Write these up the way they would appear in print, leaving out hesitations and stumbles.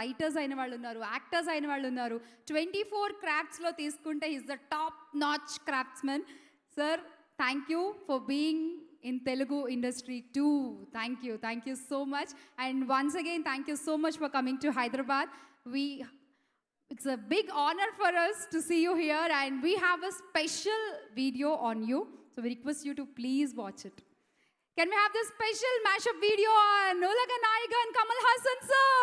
Writers అయిన వాళ్ళు ఉన్నారు, యాక్టర్స్ అయిన వాళ్ళు ఉన్నారు. 24 క్రాఫ్ట్స్లో తీసుకుంటే is the top notch craftsmen. Sir, thank you for being in Telugu industry too. Thank you so much. And once again, thank you so much for coming to Hyderabad. It's a big honor for us to see you here, and we have a special video on you. So we request you to please watch it. Can we have this special mashup video on Ulaga Nayaga and Kamal Haasan sir?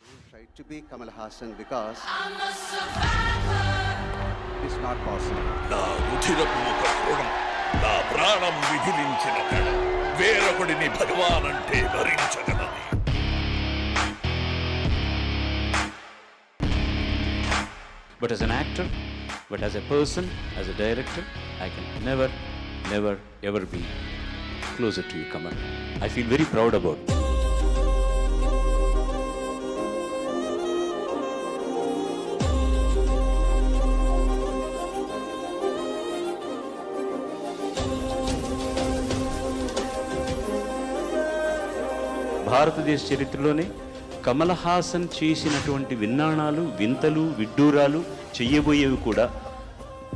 I tried to be Kamal Haasan because I'm a survivor. It's not possible. నా ఉధిరపు ఒక కోణం, నా ప్రాణం విధిలించిన కళ, వేరొకడిని భగవానంటే భరించగలది. But as an actor, but as a person, as a director, I can never ever be closer to you, Kamal. I feel very proud about it. భారతదేశ చరిత్రలోనే కమల్ హాసన్ చేసినటువంటి విన్నాణాలు, వింతలు, విడ్డూరాలు, చెయ్యబోయేవి కూడా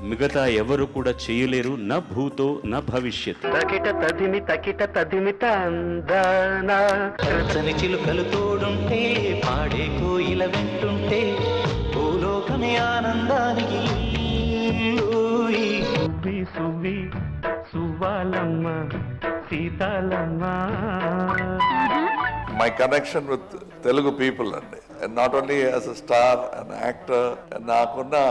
మిగతా ఎవరు కూడా చేయలేరు. న భూతో న భవిష్యత్. తకిట తదిమి తందనా రచని చిలుకలు తోడుంటే, పాడే కోయిల వెంటుంటే, భూలోకమే ఆనందానికి సువి సువ్వాలమ్మ Seethalamma. My connection with Telugu people and not only as a star, an actor, nakunna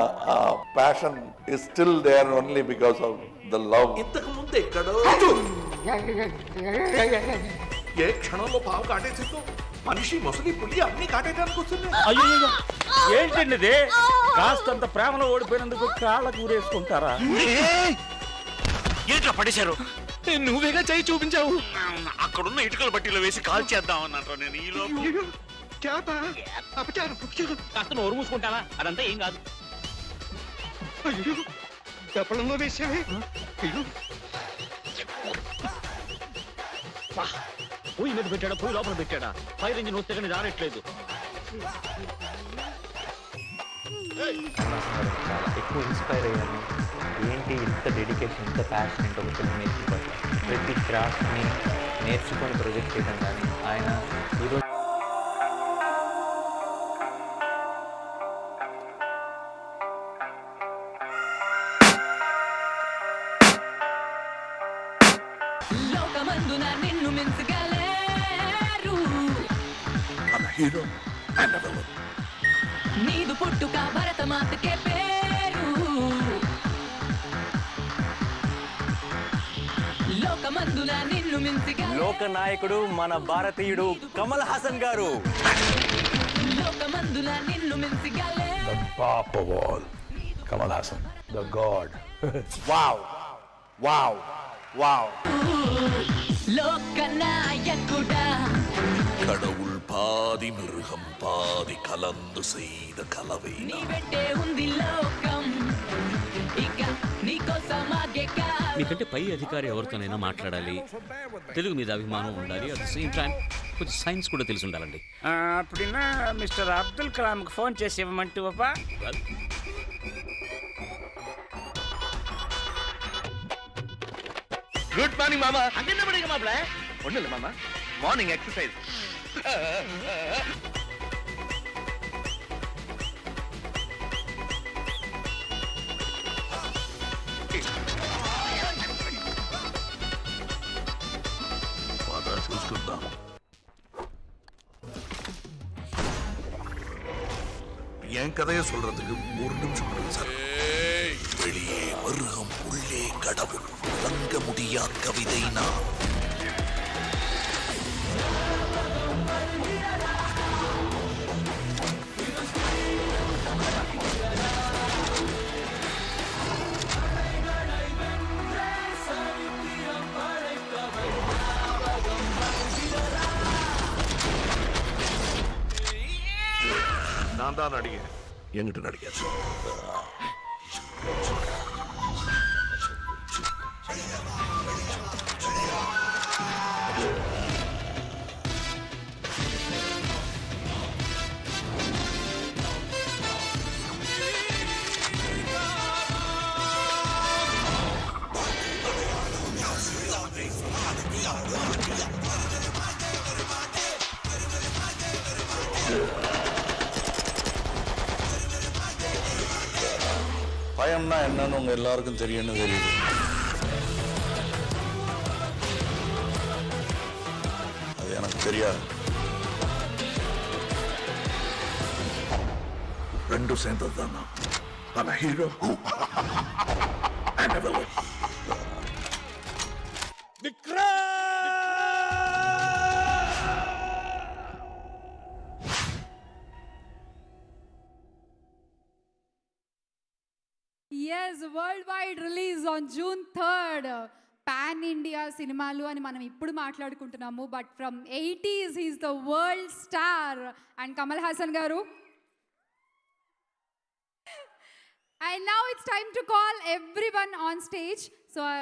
passion is still there only because of the love. ఇంతకు ముందు ఎక్కడో ఏ క్షణంలో పావు కాటేసిందో మనిషి, మొసలి, పులి అన్ని కాటేయడానికి వస్తున్నాయి. అయ్యో, ఏంటండి ఇది? కాస్తంత ప్రేమలో ఓడిపోయినందుకు కాళ్ళ కూరేసుకుంటారా? ఏంట్రా పడేశారు? నువ్వేగా చేయి చూపించావు. అక్కడున్న ఇటుకల బట్టీలో వేసి కాల్ చేద్దాం అన్నట్టు నేను ఈ లోపు కాస్త నోరు మూసుకుంటావా? అదంతా ఏం కాదు. చెప్పడంలో వేసావే. పొయ్యి మీద పెట్టాడా, పొయ్యి లోపల పెట్టాడా? ఫైర్ ఇంజిన్ వస్తే కానీ రానట్లేదు. ఎక్కువ ఇన్స్పైర్ అయ్యాను. ఏంటి ఇంత డెడికేషన్, ఇంత ప్యాషన్ ఏంటో ఫిల్మ్ నేర్చుకోవాలి. ప్రతి క్రాఫ్ట్ని నేర్చుకొని ప్రొజెక్ట్ చేయడం కానీ ఆయన ఈరోజు Hero and a villain. నీదు పుట్టుక భరతమాతకే పేరు, లోకమందున నిన్ను మించిగా లోక నాయకుడు మన భారతీయుడు కమల్ హాసన్ గారు. లోకమందున నిన్ను మించిగా The top of all, Kamal Haasan, the god. Wow. లోకనాయకుడా, கடவுள் பாதி மிருகம் பாதி கலந்து செய்த கலவை. నీ వెంటే ఉంది లోకం, ఇక నీకోసమాగే కాలం. మీకంటే పై అధికారి ఎవరితోనైనా మాట్లాడాలి, తెలుగు మీద అభిమానం ఉండాలి, అట్ ద సేమ్ టైం కొంచెం సైన్స్ కూడా తెలిసి ఉండాలండి. అప్పుడైనా మిస్టర్ అబ్దుల్ కలాంకి ఫోన్ చేసి ఇవ్వమంటూ అబ్బా. గుడ్ మార్నింగ్ మామా. అంగన్న పడిగా మాప్ల ఒండలే మామా. Morning exercise. చూసుకుందాం. என் கதையை சொல்றதுக்கு ஒரு நிமிஷம் கொடுங்க சார். வெளியே மிருகம், உள்ளே கடவுள், தங்க முடியா கவிதை நான். நான் தான் நடிகேன், என்கிட்ட நடிக்காச்சு. பயம்னா என்னன்னு உங்க எல்லாருக்கும் தெரியும்னு தெரியுது. அது எனக்கு தெரியாது. రెండు சேர்ந்தது தானா? I'm a hero and a villain. Yes, worldwide release on June 3rd. Pan India సినిమాలు అని మనం ఇప్పుడు మాట్లాడుకుంటున్నాము, but from 80s he's the world star. And Kamal Haasan garu. And now it's time to call everyone on stage. So I